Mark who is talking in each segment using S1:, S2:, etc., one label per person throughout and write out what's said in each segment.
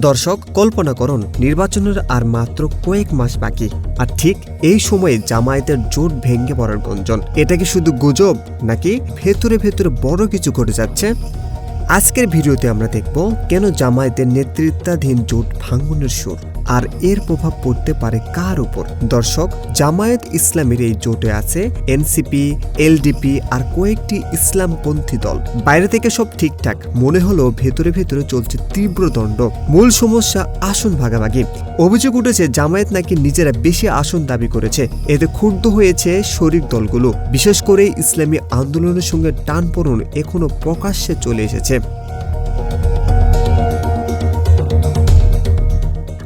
S1: দর্শক, কল্পনা করুন নির্বাচনের আর মাত্র কয়েক মাস বাকি, আর ঠিক এই সময়ে জামায়াতের জোট ভেঙে পড়ার গুঞ্জন। এটা কি শুধু গুজব, নাকি ভেতরে ভেতরে বড় কিছু ঘটে যাচ্ছে? আজকের ভিডিওতে আমরা দেখব কেন জামায়াতের নেতৃত্বাধীন জোট ভাঙনের সুর, আর এর প্রভাব পড়তে পারে কার উপর। দর্শক, জামায়াত ইসলামের এই জোটে আছে এনসিপি, এলডিপি আর কয়েকটি ইসলামপন্থী দল। বাইরে থেকে সব ঠিকঠাক মনে হলেও ভেতরে ভেতরে চলছে তীব্র দ্বন্দ্ব। মূল সমস্যা আসন ভাগাভাগি। অভিযোগ উঠেছে জামায়াত নাকি নিজেরা বেশি আসন দাবি করেছে। এতে ক্ষুব্ধ হয়েছে শরিক দলগুলো, বিশেষ করে ইসলামী আন্দোলনের সঙ্গে টানপোড়েন এখনো প্রকাশ্যে চলে এসেছে।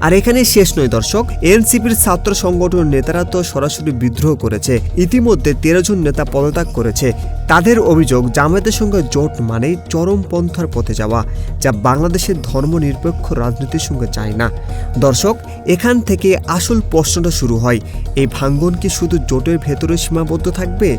S1: আর এখানে শেষ নয় দর্শক, এনসিপির ছাত্র সংগঠনের নেতারা তো সরাসরি বিদ্রোহ করেছে। ইতিমধ্যে 13 জন নেতা পদত্যাগ করেছে। তাদের অভিযোগ, জামায়াতের সঙ্গে জোট মানেই চরমপন্থার পথে যাওয়া, যা বাংলাদেশের ধর্মনিরপেক্ষ রাজনীতির সঙ্গে যায় না। দর্শক, এখান থেকে আসল প্রশ্নটা শুরু হয়, এই ভাঙ্গন কি শুধু জোটের ভেতরে সীমাবদ্ধ থাকবে,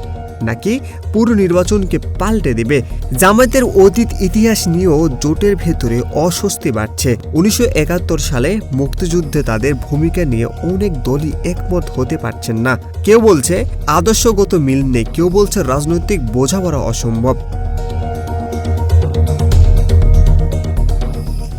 S1: নাকি পুরো নির্বাচনকে পাল্টে দেবে? জামায়াতের অতীত ইতিহাস নিয়েও জোটের ভেতরে অস্বস্তি বাড়ছে। 1971 সালে মুক্তিযুদ্ধে তাদের ভূমিকা নিয়ে অনেক দলই একমত হতে পারছেন না। কেউ বলছে আদর্শগত মিল নেই, কেউ বলছে রাজনৈতিক বোঝাপড়া অসম্ভব।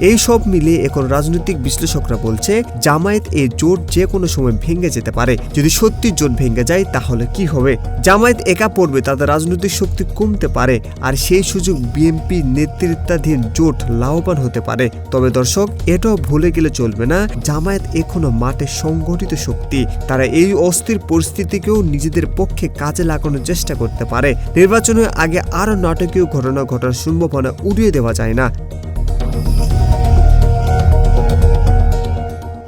S1: এই সব মিলিয়ে এখন রাজনৈতিক বিশ্লেষকরা বলছে জামায়াত এই জোট যে কোনো সময় ভেঙে যেতে পারে। যদি সত্যি জোট ভেঙে যায় তাহলে কি হবে? জামায়াত একা পড়বে, তাদের রাজনৈতিক শক্তি কমতে পারে, আর সেই সুযোগ বিএনপি নেতৃত্বাধীন জোট লাভবান হতে পারে। তবে দর্শক, এটাও ভুলে গেলে চলবে না, জামায়াত এখনো মাঠে সংগঠিত শক্তি। তারা এই অস্থির পরিস্থিতিকেও নিজেদের পক্ষে কাজে লাগানোর চেষ্টা করতে পারে। নির্বাচনের আগে আরো নাটকীয় ঘটনা ঘটার সম্ভাবনা উড়িয়ে দেওয়া যায় না।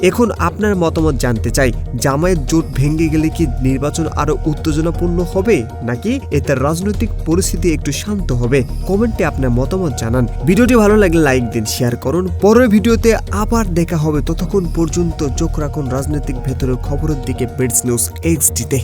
S1: এখন আপনার মতামত জানতে চাই, জামায়াত জোট ভেঙে গেলে কি নির্বাচন আরো উত্তেজনাপূর্ণ হবে, নাকি এতে রাজনৈতিক পরিস্থিতি একটু শান্ত হবে? কমেন্টে আপনার মতামত জানান। ভিডিওটি ভালো লাগলে লাইক দিন, শেয়ার করুন। পরের ভিডিওতে আবার দেখা হবে। ততক্ষণ পর্যন্ত চোখ রাখুন রাজনৈতিক ভেতরের খবরের দিকে, বিডস নিউজ এইচডিতে।